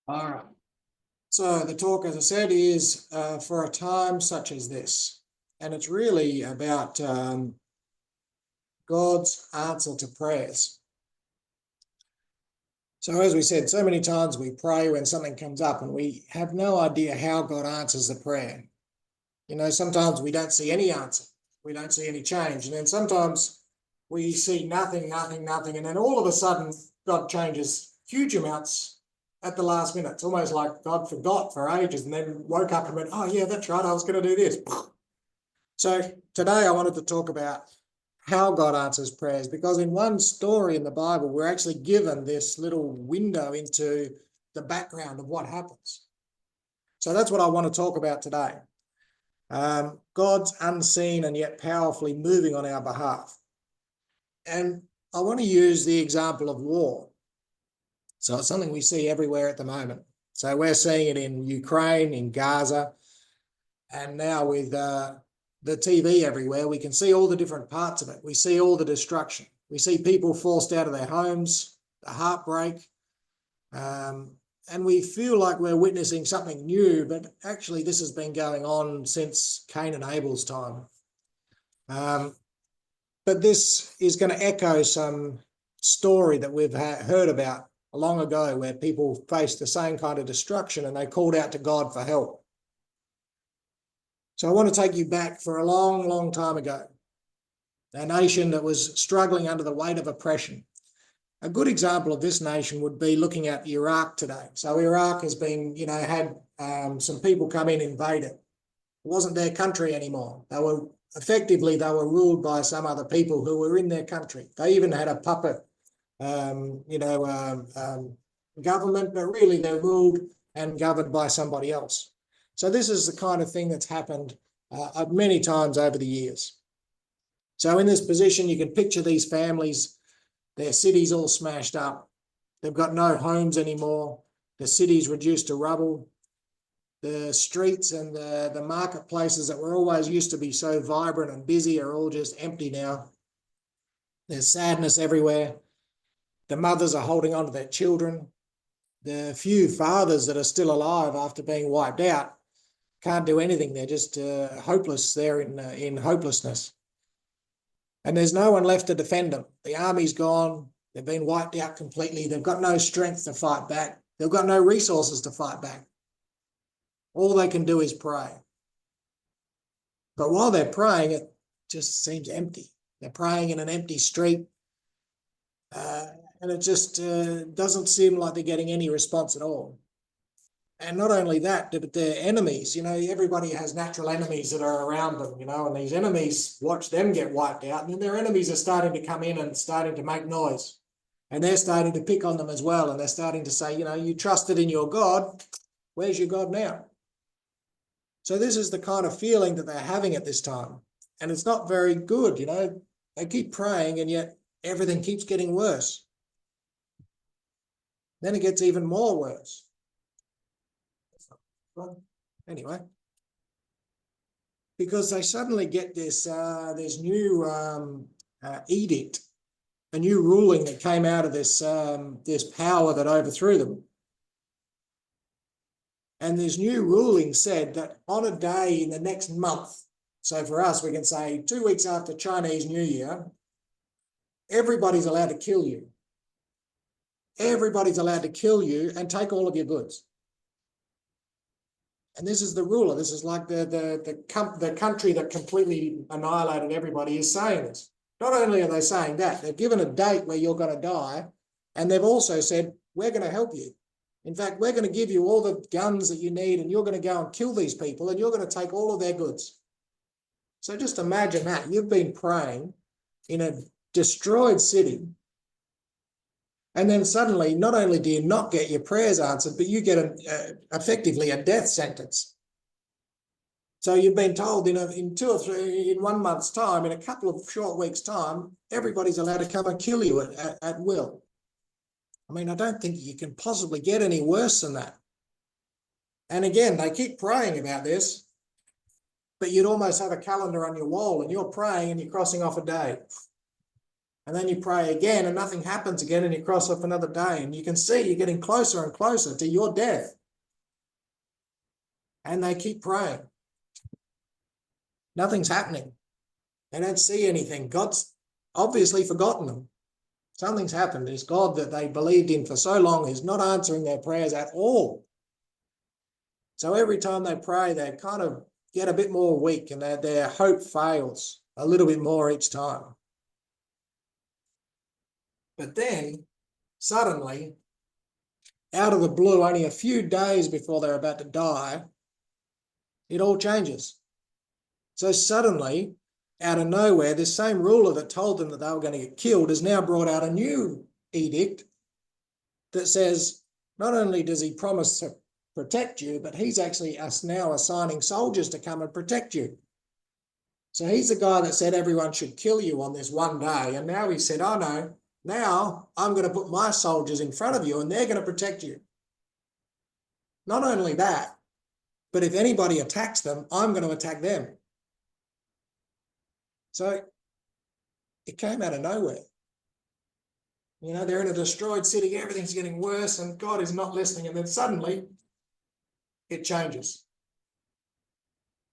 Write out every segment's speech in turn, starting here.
All right. So the talk, as I said, is for a time such as this. And it's really about God's answer to prayers. So as we said, so many times we pray when something comes up and we have no idea how God answers the prayer. You know, sometimes we don't see any answer. We don't see any change. And then sometimes we see nothing. And then all of a sudden, God changes huge amounts at the last minute. It's almost like God forgot for ages and then woke up and went, oh, yeah, that's right, I was going to do this. So today I wanted to talk about how God answers prayers, because in one story in the Bible, we're actually given this little window into the background of what happens. So that's what I want to talk about today. God's unseen and yet powerfully moving on our behalf. And I want to use the example of war. So it's something we see everywhere at the moment. So we're seeing it in Ukraine, in Gaza, and now with the TV everywhere, we can see all the different parts of it. We see all the destruction. We see people forced out of their homes, the heartbreak, and we feel like we're witnessing something new, but actually this has been going on since Cain and Abel's time. But this is going to echo some story that we've heard about long ago, where people faced the same kind of destruction and they called out to God for help. So I want to take you back for a long time ago, a nation that was struggling under the weight of oppression. A good example of this nation would be looking at Iraq today. So Iraq has been, had some people come in and invade it. It wasn't their country anymore. They were ruled by some other people who were in their country. They even had a puppet, government, but really they're ruled and governed by somebody else. So this is the kind of thing that's happened many times over the years. So in this position, you can picture these families, their cities all smashed up. They've got no homes anymore. The city's reduced to rubble. The streets and the marketplaces that were always used to be so vibrant and busy are all just empty now. There's sadness everywhere. The mothers are holding on to their children. The few fathers that are still alive after being wiped out can't do anything. They're just hopeless. They're in hopelessness. And there's no one left to defend them. The army's gone. They've been wiped out completely. They've got no strength to fight back. They've got no resources to fight back. All they can do is pray. But while they're praying, it just seems empty. They're praying in an empty street. And it just doesn't seem like they're getting any response at all. And not only that, but their enemies, everybody has natural enemies that are around them, and these enemies watch them get wiped out. And then their enemies are starting to come in and starting to make noise. And they're starting to pick on them as well. And they're starting to say, you trusted in your God. Where's your God now? So this is the kind of feeling that they're having at this time. And it's not very good, They keep praying and yet everything keeps getting worse. Then it gets even more worse. Well, anyway, because they suddenly get this new edict, a new ruling that came out of this power that overthrew them. And this new ruling said that on a day in the next month, so for us, we can say 2 weeks after Chinese New Year, everybody's allowed to kill you. Everybody's allowed to kill you and take all of your goods. And this is the ruler. This is like the country that completely annihilated everybody is saying this. Not only are they saying that, they've given a date where you're going to die, and they've also said, we're going to help you. In fact, we're going to give you all the guns that you need, and you're going to go and kill these people, and you're going to take all of their goods. So just imagine that. You've been praying in a destroyed city, and then suddenly, not only do you not get your prayers answered, but you get effectively a death sentence. So you've been told in 1 month's time, in a couple of short weeks' time, everybody's allowed to come and kill you at will. I mean, I don't think you can possibly get any worse than that. And again, they keep praying about this, but you'd almost have a calendar on your wall and you're praying and you're crossing off a day. And then you pray again and nothing happens again, and you cross off another day, and you can see you're getting closer and closer to your death. And they keep praying. Nothing's happening. They don't see anything. God's obviously forgotten them. Something's happened. This God that they believed in for so long is not answering their prayers at all. So every time they pray, they kind of get a bit more weak, and their hope fails a little bit more each time. But then, suddenly, out of the blue, only a few days before they're about to die, it all changes. So suddenly, out of nowhere, this same ruler that told them that they were going to get killed has now brought out a new edict that says, not only does he promise to protect you, but he's actually now assigning soldiers to come and protect you. So he's the guy that said everyone should kill you on this one day. And now he said, oh no, now I'm going to put my soldiers in front of you and they're going to protect you. Not only that, but if anybody attacks them, I'm going to attack them. So it came out of nowhere. You know, they're in a destroyed city, everything's getting worse, and God is not listening. And then suddenly it changes.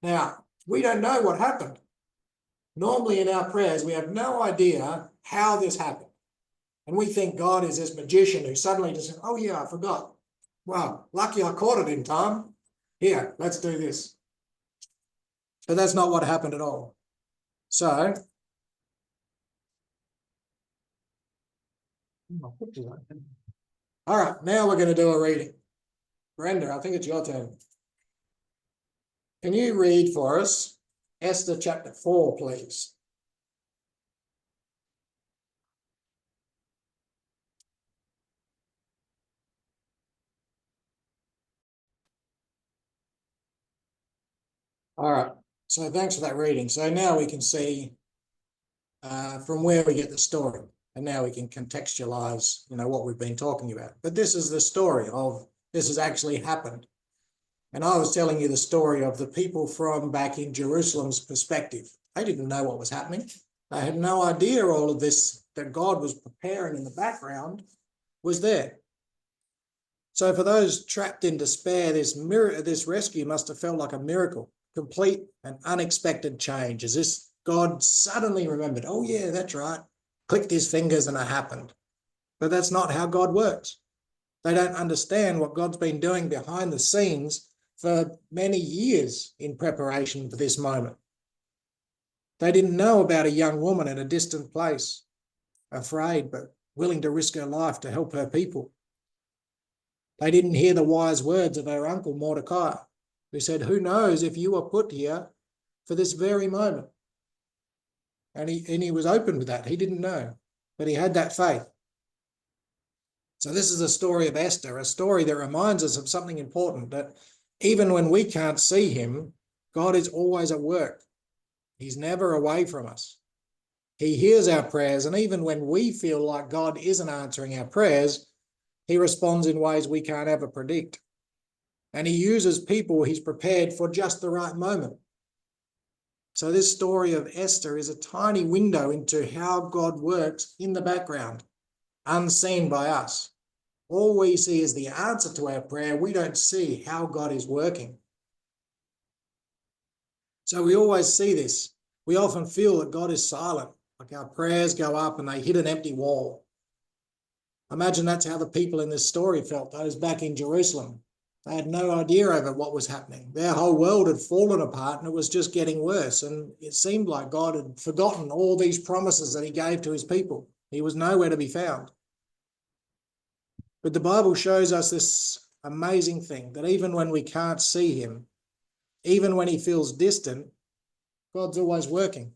Now, we don't know what happened. Normally in our prayers, we have no idea how this happened. And we think God is this magician who suddenly just said, oh yeah, I forgot. Wow, lucky I caught it in time. Here, let's do this. But that's not what happened at all. So, all right, now we're going to do a reading. Brenda, I think it's your turn. Can you read for us Esther chapter 4, please? All right, so thanks for that reading. So now we can see from where we get the story, and now we can contextualize, you know, what we've been talking about. But this is the story of this has actually happened. And I was telling you the story of the people from back in Jerusalem's perspective. They didn't know what was happening. They had no idea all of this that God was preparing in the background was there. So for those trapped in despair, this rescue must have felt like a miracle, complete and unexpected change. As this God suddenly remembered, oh yeah, that's right, clicked his fingers and it happened. But that's not how God works. They don't understand what God's been doing behind the scenes for many years in preparation for this moment. They didn't know about a young woman in a distant place, afraid but willing to risk her life to help her people. They didn't hear the wise words of her uncle Mordecai, who said, who knows if you were put here for this very moment? And he was open with that. He didn't know, but he had that faith. So this is the story of Esther, a story that reminds us of something important, that even when we can't see him, God is always at work. He's never away from us. He hears our prayers, and even when we feel like God isn't answering our prayers, he responds in ways we can't ever predict. And he uses people he's prepared for just the right moment. So this story of Esther is a tiny window into how God works in the background, unseen by us. All we see is the answer to our prayer. We don't see how God is working. So we always see this. We often feel that God is silent, like our prayers go up and they hit an empty wall. Imagine that's how the people in this story felt, those back in Jerusalem. They had no idea over what was happening. Their whole world had fallen apart and it was just getting worse. And it seemed like God had forgotten all these promises that he gave to his people. He was nowhere to be found. But the Bible shows us this amazing thing, that even when we can't see him, even when he feels distant, God's always working.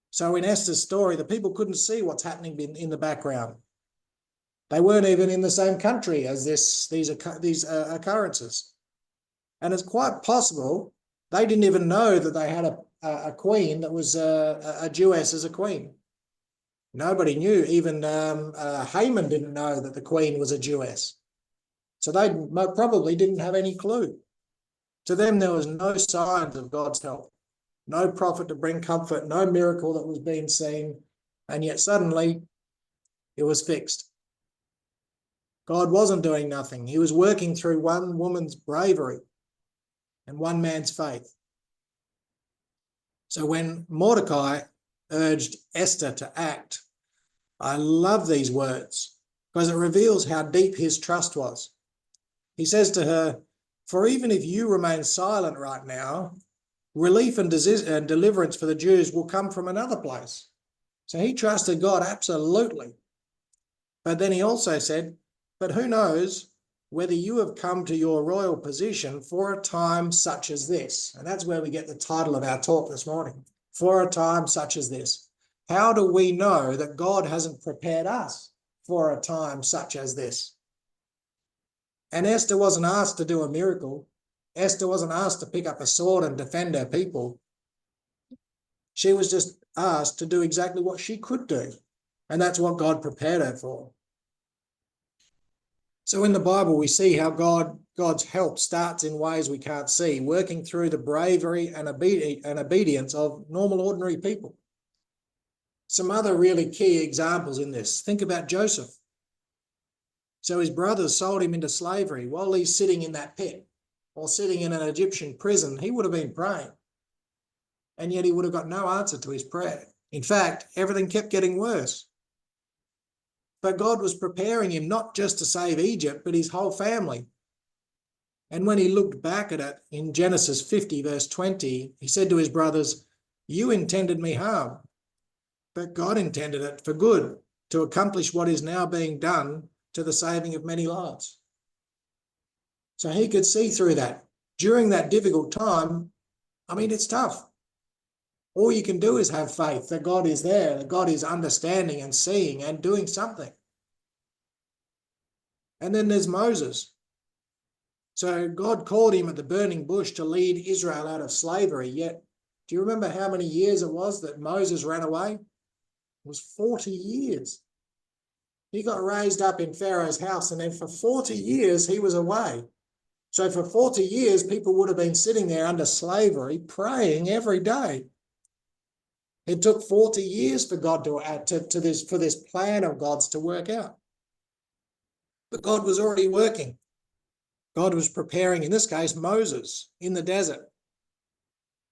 So in Esther's story, the people couldn't see what's happening in the background. They weren't even in the same country as these occurrences. And it's quite possible they didn't even know that they had a queen that was a Jewess as a queen. Nobody knew. Even Haman didn't know that the queen was a Jewess. So they probably didn't have any clue. To them, there was no signs of God's help, no prophet to bring comfort, no miracle that was being seen. And yet suddenly it was fixed. God wasn't doing nothing. He was working through one woman's bravery and one man's faith. So when Mordecai urged Esther to act, I love these words because it reveals how deep his trust was. He says to her, "For even if you remain silent right now, relief and deliverance for the Jews will come from another place." So he trusted God absolutely. But then he also said, "But who knows whether you have come to your royal position for a time such as this?" And that's where we get the title of our talk this morning, for a time such as this. How do we know that God hasn't prepared us for a time such as this? And Esther wasn't asked to do a miracle. Esther wasn't asked to pick up a sword and defend her people. She was just asked to do exactly what she could do. And that's what God prepared her for. So in the Bible, we see how God's help starts in ways we can't see, working through the bravery and obedience of normal, ordinary people. Some other really key examples in this. Think about Joseph. So his brothers sold him into slavery while he's sitting in that pit or sitting in an Egyptian prison. He would have been praying, and yet he would have got no answer to his prayer. In fact, everything kept getting worse. But God was preparing him not just to save Egypt, but his whole family. And when he looked back at it in Genesis 50, verse 20, he said to his brothers, "You intended me harm, but God intended it for good, to accomplish what is now being done, to the saving of many lives." So he could see through that. During that difficult time, it's tough. All you can do is have faith that God is there, that God is understanding and seeing and doing something. And then there's Moses. So God called him at the burning bush to lead Israel out of slavery. Yet, do you remember how many years it was that Moses ran away? It was 40 years. He got raised up in Pharaoh's house, and then for 40 years he was away. So for 40 years, people would have been sitting there under slavery, praying every day. It took 40 years for God to add to this, for this plan of God's to work out. But God was already working. God was preparing, in this case, Moses in the desert.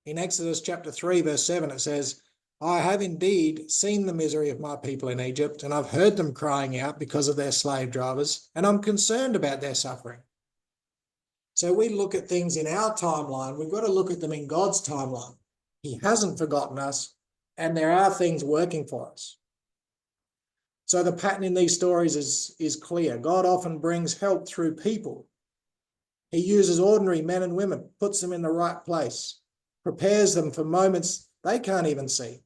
In Exodus chapter 3, verse 7, it says, "I have indeed seen the misery of my people in Egypt, and I've heard them crying out because of their slave drivers, and I'm concerned about their suffering." So we look at things in our timeline, we've got to look at them in God's timeline. He hasn't forgotten us, and there are things working for us. So the pattern in these stories is clear. God often brings help through people. He uses ordinary men and women, puts them in the right place, prepares them for moments they can't even see.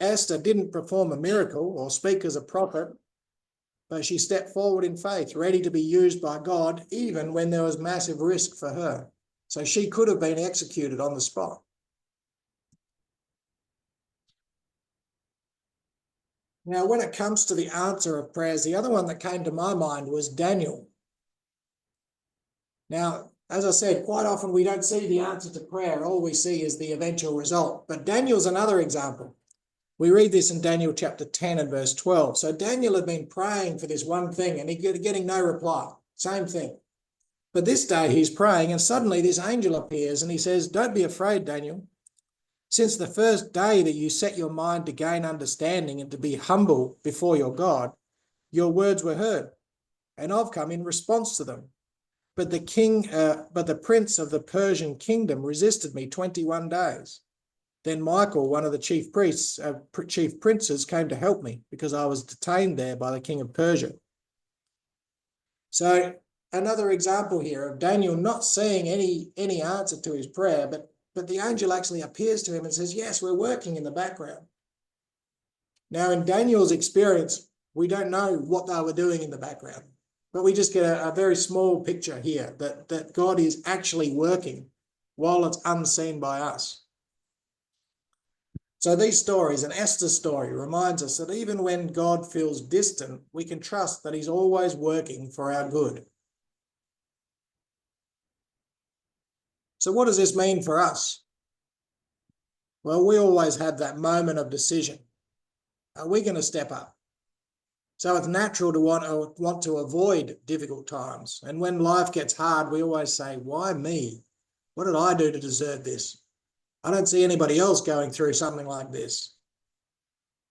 Esther didn't perform a miracle or speak as a prophet, but she stepped forward in faith, ready to be used by God, even when there was massive risk for her. So she could have been executed on the spot. Now, when it comes to the answer of prayers, the other one that came to my mind was Daniel. Now, as I said, quite often we don't see the answer to prayer. All we see is the eventual result. But Daniel's another example. We read this in Daniel chapter 10 and verse 12. So Daniel had been praying for this one thing and he's getting no reply. Same thing. But this day he's praying and suddenly this angel appears and he says, "Don't be afraid, Daniel. Since the first day that you set your mind to gain understanding and to be humble before your God, your words were heard, and I've come in response to them. But the prince of the Persian kingdom resisted me 21 days. Then Michael, one of the chief princes, came to help me because I was detained there by the king of Persia." So another example here of Daniel not seeing any answer to his prayer, but the angel actually appears to him and says, "Yes, we're working in the background." Now, in Daniel's experience, we don't know what they were doing in the background, but we just get a very small picture here that God is actually working while it's unseen by us. So these stories, and Esther's story, reminds us that even when God feels distant, we can trust that he's always working for our good. So what does this mean for us? Well, we always have that moment of decision. Are we going to step up? So it's natural to want to avoid difficult times. And when life gets hard, we always say, why me? What did I do to deserve this? I don't see anybody else going through something like this.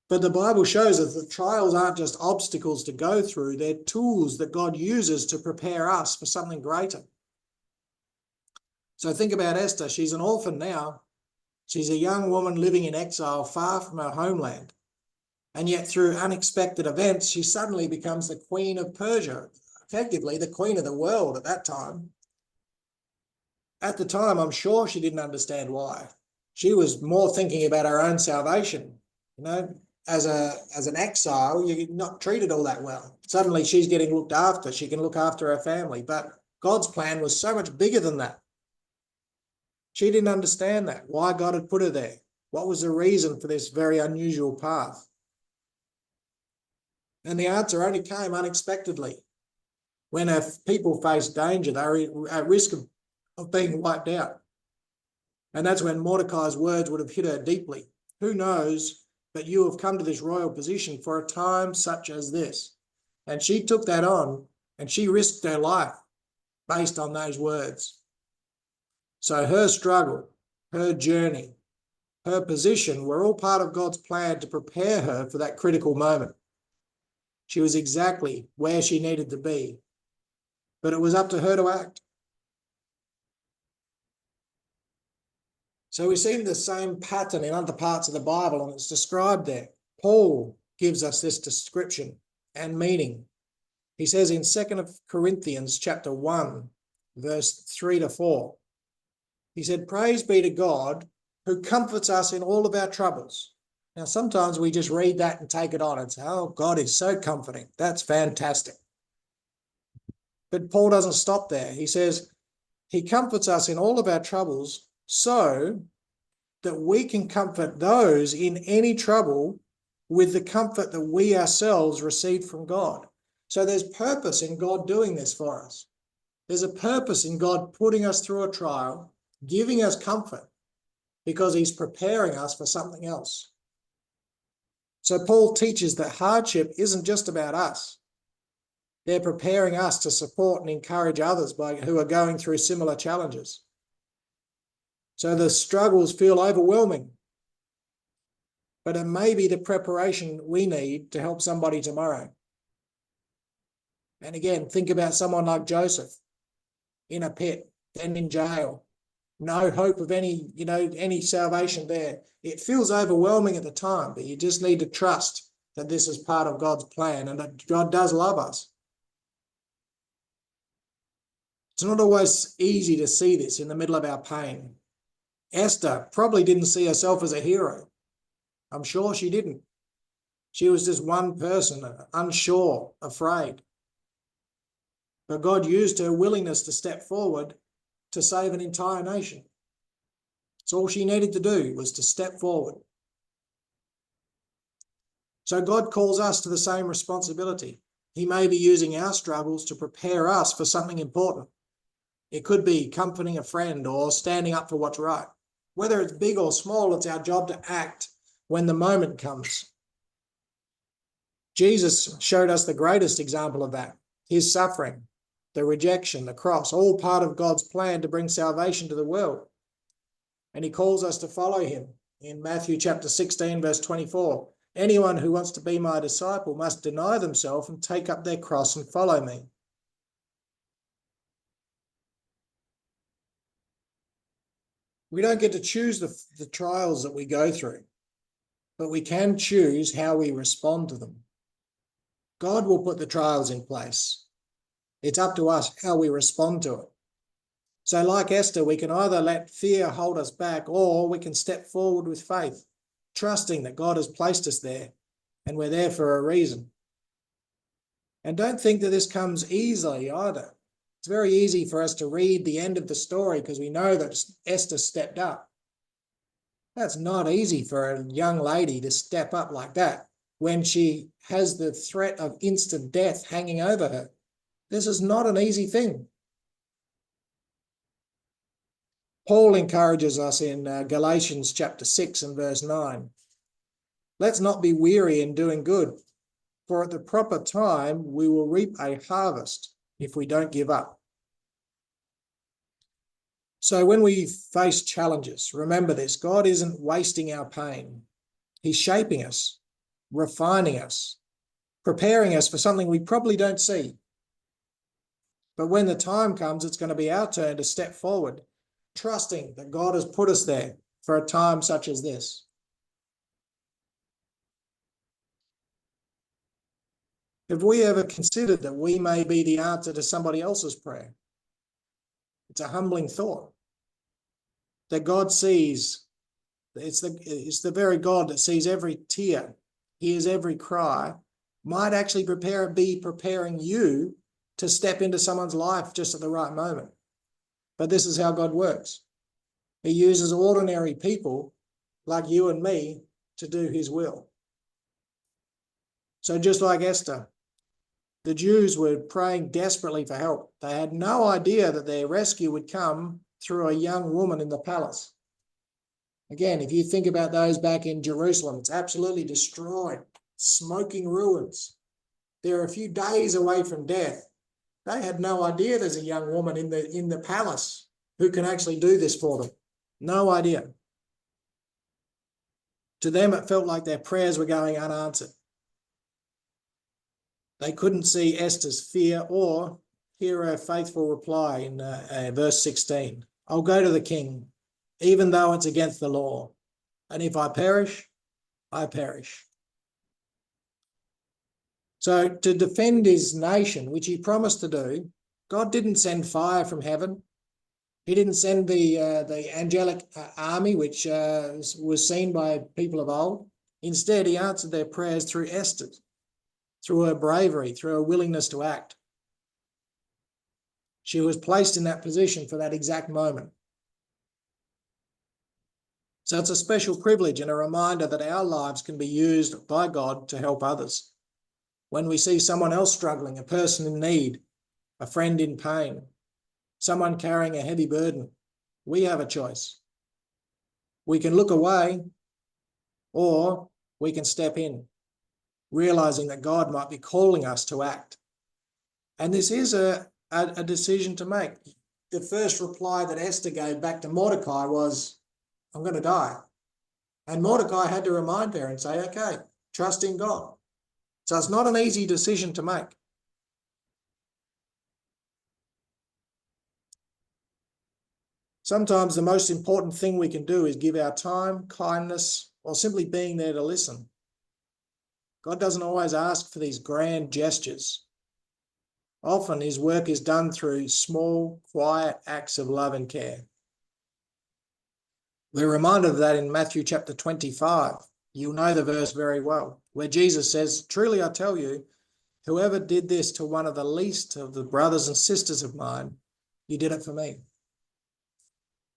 But the Bible shows us that trials aren't just obstacles to go through, they're tools that God uses to prepare us for something greater. So think about Esther. She's an orphan now. She's a young woman living in exile far from her homeland. And yet through unexpected events, she suddenly becomes the queen of Persia, effectively the queen of the world at that time. At the time, I'm sure she didn't understand why. She was more thinking about her own salvation. You know, as an exile, you're not treated all that well. Suddenly she's getting looked after. She can look after her family. But God's plan was so much bigger than that. She didn't understand that, why God had put her there. What was the reason for this very unusual path? And the answer only came unexpectedly. When her people faced danger, they were at risk of being wiped out. And that's when Mordecai's words would have hit her deeply. Who knows, but you have come to this royal position for a time such as this. And she took that on, and she risked her life based on those words. So her struggle, her journey, her position were all part of God's plan to prepare her for that critical moment. She was exactly where she needed to be, but it was up to her to act. So we see the same pattern in other parts of the Bible, and it's described there. Paul gives us this description and meaning. He says in 2 Corinthians chapter 1, verse 3-4, he said, praise be to God who comforts us in all of our troubles. Now, sometimes we just read that and take it on and say, oh, God is so comforting. That's fantastic. But Paul doesn't stop there. He says, he comforts us in all of our troubles so that we can comfort those in any trouble with the comfort that we ourselves received from God. So there's purpose in God doing this for us. There's a purpose in God putting us through a trial, giving us comfort, because he's preparing us for something else. So Paul teaches that hardship isn't just about us. They're preparing us to support and encourage others who are going through similar challenges. So the struggles feel overwhelming, but it may be the preparation we need to help somebody tomorrow. And again, think about someone like Joseph in a pit, then in jail. No hope of any salvation there. It feels overwhelming at the time, but you just need to trust that this is part of God's plan and that God does love us. It's not always easy to see this in the middle of our pain. Esther probably didn't see herself as a hero. I'm sure she didn't. She was just one person, unsure, afraid. But God used her willingness to step forward to save an entire nation. That's all she needed to do, was to step forward. So God calls us to the same responsibility. He may be using our struggles to prepare us for something important. It could be comforting a friend or standing up for what's right. Whether it's big or small, it's our job to act when the moment comes. Jesus showed us the greatest example of that, his suffering, the rejection, the cross, all part of God's plan to bring salvation to the world. And he calls us to follow him in Matthew chapter 16, verse 24. Anyone who wants to be my disciple must deny themselves and take up their cross and follow me. We don't get to choose the trials that we go through, but we can choose how we respond to them. God will put the trials in place. It's up to us how we respond to it. So like Esther, we can either let fear hold us back, or we can step forward with faith, trusting that God has placed us there and we're there for a reason. And don't think that this comes easily either. It's very easy for us to read the end of the story because we know that Esther stepped up. That's not easy for a young lady to step up like that when she has the threat of instant death hanging over her. This is not an easy thing. Paul encourages us in Galatians chapter 6 and verse 9. Let's not be weary in doing good, for at the proper time we will reap a harvest if we don't give up. So when we face challenges, remember this: God isn't wasting our pain. He's shaping us, refining us, preparing us for something we probably don't see. But when the time comes, it's going to be our turn to step forward, trusting that God has put us there for a time such as this. Have we ever considered that we may be the answer to somebody else's prayer? It's a humbling thought that God sees. It's the very God that sees every tear, hears every cry, might actually be preparing you to step into someone's life just at the right moment. But this is how God works. He uses ordinary people like you and me to do his will. So just like Esther, the Jews were praying desperately for help. They had no idea that their rescue would come through a young woman in the palace. Again, if you think about those back in Jerusalem, it's absolutely destroyed, smoking ruins. They're a few days away from death. They had no idea there's a young woman in the palace who can actually do this for them. No idea. To them, it felt like their prayers were going unanswered. They couldn't see Esther's fear or hear her faithful reply in verse 16. I'll go to the king, even though it's against the law. And if I perish, I perish. So to defend his nation, which he promised to do, God didn't send fire from heaven. He didn't send the angelic army, which was seen by people of old. Instead, he answered their prayers through Esther, through her bravery, through her willingness to act. She was placed in that position for that exact moment. So it's a special privilege and a reminder that our lives can be used by God to help others. When we see someone else struggling, a person in need, a friend in pain, someone carrying a heavy burden, we have a choice. We can look away or we can step in, realizing that God might be calling us to act. And this is a decision to make. The first reply that Esther gave back to Mordecai was, I'm going to die. And Mordecai had to remind her and say, okay, trust in God. So it's not an easy decision to make. Sometimes the most important thing we can do is give our time, kindness, or simply being there to listen. God doesn't always ask for these grand gestures. Often his work is done through small, quiet acts of love and care. We're reminded of that in Matthew chapter 25. You'll know the verse very well, where Jesus says, truly I tell you, whoever did this to one of the least of the brothers and sisters of mine, you did it for me.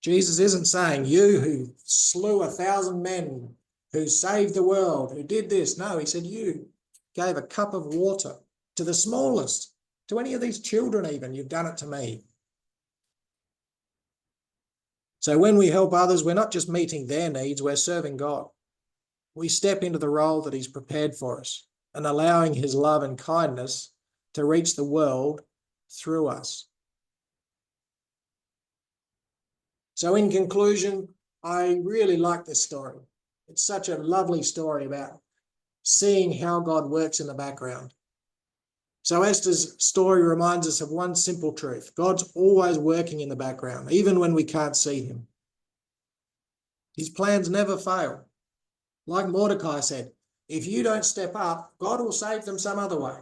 Jesus isn't saying you who slew 1,000 men, who saved the world, who did this. No, he said you gave a cup of water to the smallest, to any of these children even, you've done it to me. So when we help others, we're not just meeting their needs, we're serving God. We step into the role that he's prepared for us and allowing his love and kindness to reach the world through us. So in conclusion, I really like this story. It's such a lovely story about seeing how God works in the background. So Esther's story reminds us of one simple truth. God's always working in the background, even when we can't see him. His plans never fail. Like Mordecai said, if you don't step up, God will save them some other way.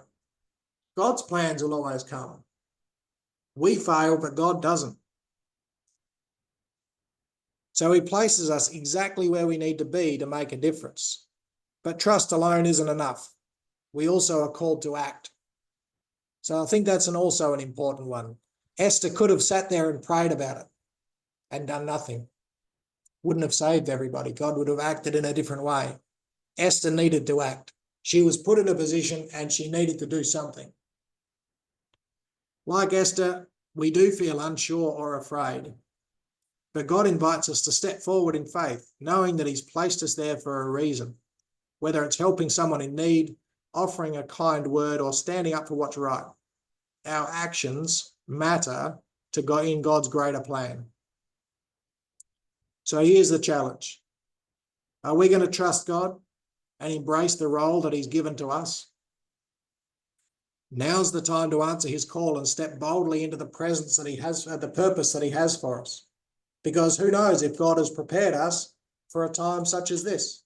God's plans will always come. We fail, but God doesn't. So he places us exactly where we need to be to make a difference. But trust alone isn't enough. We also are called to act. So I think that's also an important one. Esther could have sat there and prayed about it and done nothing. Wouldn't have saved everybody. God would have acted in a different way. Esther needed to act. She was put in a position and she needed to do something. Like Esther, we do feel unsure or afraid. But God invites us to step forward in faith, knowing that he's placed us there for a reason. whether it's helping someone in need, offering a kind word, or standing up for what's right. Our actions matter to God in God's greater plan. So here's the challenge. Are we going to trust God and embrace the role that he's given to us? Now's the time to answer his call and step boldly into the presence that he has, the purpose that he has for us. Because who knows if God has prepared us for a time such as this.